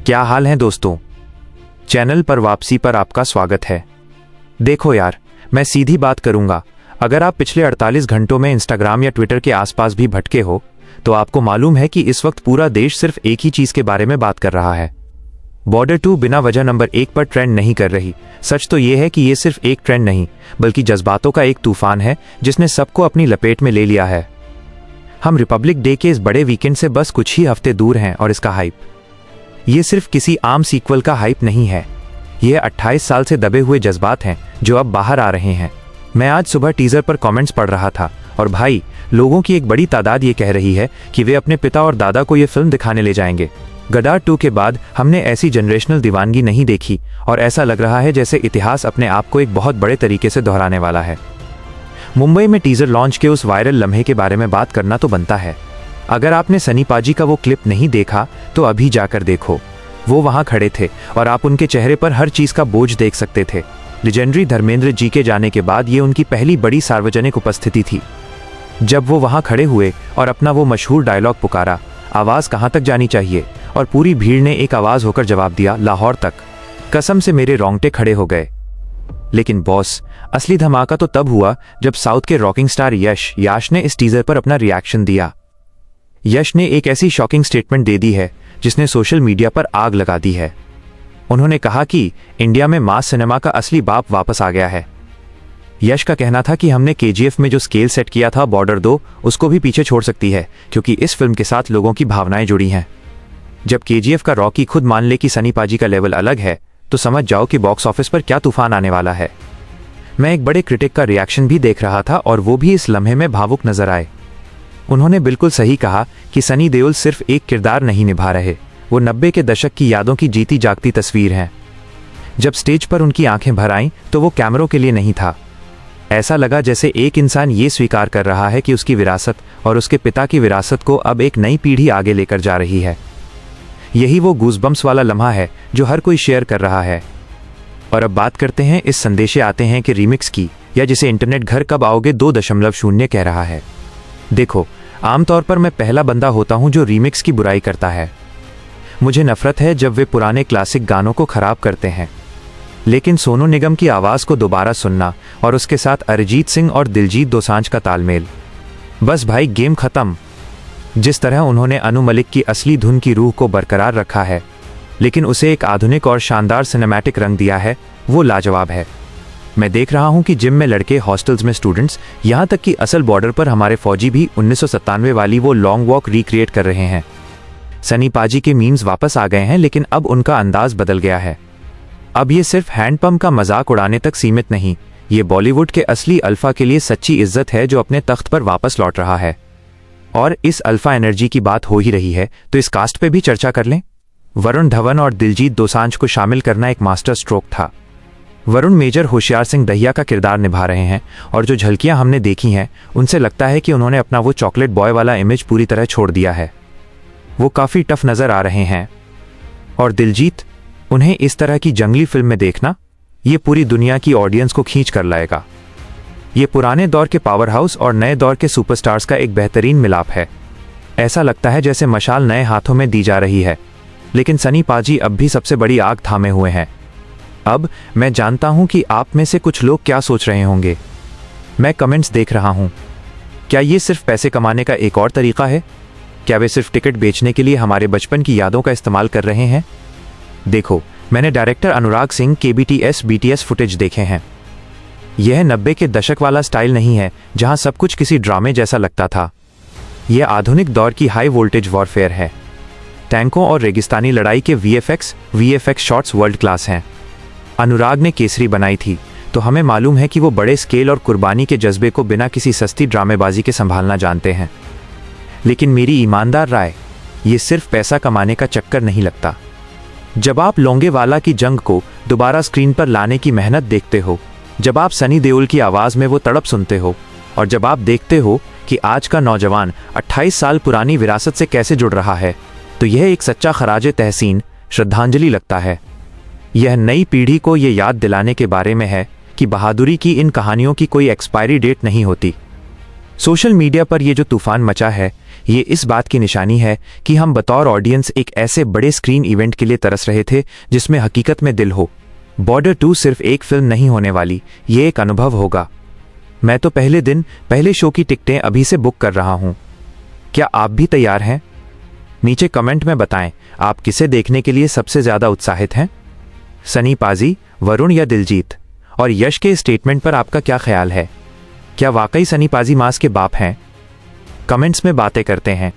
क्या हाल है दोस्तों। चैनल पर वापसी पर आपका स्वागत है। देखो यार, मैं सीधी बात करूंगा, अगर आप पिछले 48 घंटों में इंस्टाग्राम या ट्विटर के आसपास भी भटके हो तो आपको मालूम है कि इस वक्त पूरा देश सिर्फ एक ही चीज के बारे में बात कर रहा है। बॉर्डर 2 बिना वजह नंबर 1 पर ट्रेंड नहीं कर रही। सच तो यह है कि यह सिर्फ एक ट्रेंड नहीं बल्कि जज्बातों का एक तूफान है जिसने सबको अपनी लपेट में ले लिया है। हम रिपब्लिक डे के इस बड़े वीकेंड से बस कुछ ही हफ्ते दूर हैं और इसका हाइप, ये सिर्फ किसी आम सीक्वल का हाइप नहीं है। ये 28 साल से दबे हुए जज्बात हैं जो अब बाहर आ रहे हैं। मैं आज सुबह टीजर पर कमेंट्स पढ़ रहा था और भाई, लोगों की एक बड़ी तादाद ये कह रही है कि वे अपने पिता और दादा को ये फिल्म दिखाने ले जाएंगे। गदर 2 के बाद हमने ऐसी जनरेशनल दीवानगी नहीं देखी और ऐसा लग रहा है जैसे इतिहास अपने आप को एक बहुत बड़े तरीके से दोहराने वाला है। मुंबई में टीजर लॉन्च के उस वायरल लम्हे के बारे में बात करना तो बनता है। अगर आपने सनी पाजी का वो क्लिप नहीं देखा तो अभी जाकर देखो। वो वहां खड़े थे और आप उनके चेहरे पर हर चीज का बोझ देख सकते थे। लेजेंडरी धर्मेंद्र जी के जाने के बाद ये उनकी पहली बड़ी सार्वजनिक उपस्थिति थी। जब वो वहां खड़े हुए और अपना वो मशहूर डायलॉग पुकारा, आवाज कहां तक जानी चाहिए, और पूरी भीड़ ने एक आवाज होकर जवाब दिया, लाहौर तक। कसम से मेरे रोंगटे खड़े हो गए। लेकिन बॉस, असली धमाका तो तब हुआ जब साउथ के रॉकिंग स्टार याश ने इस टीजर पर अपना रिएक्शन दिया। यश ने एक ऐसी शॉकिंग स्टेटमेंट दे दी है जिसने सोशल मीडिया पर आग लगा दी है। उन्होंने कहा कि इंडिया में मास सिनेमा का असली बाप वापस आ गया है। यश का कहना था कि हमने केजीएफ में जो स्केल सेट किया था बॉर्डर 2, उसको भी पीछे छोड़ सकती है क्योंकि इस फिल्म के साथ लोगों की भावनाएं जुड़ी हैं। जब केजीएफ का रॉकी खुद मान ले कि सनी पाजी का लेवल अलग है तो समझ जाओ कि बॉक्स ऑफिस पर क्या तूफान आने वाला है। मैं एक बड़े क्रिटिक का रिएक्शन भी देख रहा था और वो भी इस लम्हे में भावुक नजर आए। उन्होंने बिल्कुल सही कहा कि सनी देओल सिर्फ एक किरदार नहीं निभा रहे, वो 90 के दशक की यादों की जीती जागती तस्वीर हैं। जब स्टेज पर उनकी आंखें भर आईं तो वो कैमरों के लिए नहीं था। ऐसा लगा जैसे एक इंसान ये स्वीकार कर रहा है कि उसकी विरासत और उसके पिता की विरासत को अब एक नई पीढ़ी आगे लेकर जा रही है। यही वो गूज़बम्प्स वाला लम्हा है जो हर कोई शेयर कर रहा है। और अब बात करते हैं इस संदेशे आते हैं कि रीमिक्स की, या जिसे इंटरनेट घर कब आओगे 2.0 कह रहा है। देखो, आमतौर पर मैं पहला बंदा होता हूं जो रीमिक्स की बुराई करता है। मुझे नफरत है जब वे पुराने क्लासिक गानों को खराब करते हैं। लेकिन सोनू निगम की आवाज को दोबारा सुनना और उसके साथ अरिजीत सिंह और दिलजीत दोसांझ का तालमेल, बस भाई गेम खत्म। जिस तरह उन्होंने अनु मलिक की असली धुन की रूह को बरकरार रखा है लेकिन उसे एक आधुनिक और शानदार सिनेमैटिक रंग दिया है, वो लाजवाब है। मैं देख रहा हूं कि जिम में लड़के, हॉस्टल्स में स्टूडेंट्स, यहां तक कि असल बॉर्डर पर हमारे फौजी भी 1997 वाली वो लॉन्ग वॉक रिक्रिएट कर रहे हैं। सनी पाजी के मीम्स वापस आ गए हैं लेकिन अब उनका अंदाज बदल गया है। अब ये सिर्फ हैंडपंप का मजाक उड़ाने तक सीमित नहीं, ये बॉलीवुड के असली अल्फा के लिए सच्ची इज्जत है जो अपने तख्त पर वापस लौट रहा है। और इस अल्फा एनर्जी की बात हो ही रही है तो इस कास्ट पे भी चर्चा कर लें। वरुण धवन और दिलजीत दोसांझ को शामिल करना एक मास्टर स्ट्रोक था। वरुण मेजर होशियार सिंह दहिया का किरदार निभा रहे हैं और जो झलकियां हमने देखी हैं उनसे लगता है कि उन्होंने अपना वो चॉकलेट बॉय वाला इमेज पूरी तरह छोड़ दिया है। वो काफ़ी टफ नज़र आ रहे हैं। और दिलजीत, उन्हें इस तरह की जंगली फिल्म में देखना, ये पूरी दुनिया की ऑडियंस को खींच कर लाएगा। ये पुराने दौर के पावर हाउस और नए दौर के सुपरस्टार्स का एक बेहतरीन मिलाप है। ऐसा लगता है जैसे मशाल नए हाथों में दी जा रही है। लेकिन सनी पाजी अब भी सबसे बड़ी आग थामे हुए हैं। अब मैं जानता हूं कि आप में से कुछ लोग क्या सोच रहे होंगे। मैं कमेंट्स देख रहा हूं। क्या ये सिर्फ पैसे कमाने का एक और तरीका है? क्या वे सिर्फ टिकट बेचने के लिए हमारे बचपन की यादों का इस्तेमाल कर रहे हैं? देखो, मैंने डायरेक्टर अनुराग सिंह के BTS फुटेज देखे हैं। यह 90 के दशक वाला स्टाइल नहीं है जहां सब कुछ किसी ड्रामे जैसा लगता था। यह आधुनिक दौर की हाई वोल्टेज वॉरफेयर है। टैंकों और रेगिस्तानी लड़ाई के VFX शॉट्स वर्ल्ड क्लास हैं। अनुराग ने केसरी बनाई थी तो हमें मालूम है कि वो बड़े स्केल और कुर्बानी के जज्बे को बिना किसी सस्ती ड्रामेबाजी के संभालना जानते हैं। लेकिन मेरी ईमानदार राय, ये सिर्फ पैसा कमाने का चक्कर नहीं लगता। जब आप लोंगेवाला की जंग को दोबारा स्क्रीन पर लाने की मेहनत देखते हो, जब आप सनी देओल की आवाज़ में वो तड़प सुनते हो, और जब आप देखते हो कि आज का नौजवान 28 साल पुरानी विरासत से कैसे जुड़ रहा है, तो यह एक सच्चा खराज तहसीन श्रद्धांजलि लगता है। यह नई पीढ़ी को ये याद दिलाने के बारे में है कि बहादुरी की इन कहानियों की कोई एक्सपायरी डेट नहीं होती। सोशल मीडिया पर ये जो तूफान मचा है, ये इस बात की निशानी है कि हम बतौर ऑडियंस एक ऐसे बड़े स्क्रीन इवेंट के लिए तरस रहे थे जिसमें हकीकत में दिल हो। बॉर्डर 2 सिर्फ एक फिल्म नहीं होने वाली, ये एक अनुभव होगा। मैं तो पहले दिन पहले शो की टिकटें अभी से बुक कर रहा हूं। क्या आप भी तैयार हैं? नीचे कमेंट में बताएं, आप किसे देखने के लिए सबसे ज्यादा उत्साहित हैं? सनी पाजी, वरुण या दिलजीत? और यश के स्टेटमेंट पर आपका क्या ख्याल है? क्या वाकई सनी पाजी मास के बाप हैं? कमेंट्स में बातें करते हैं।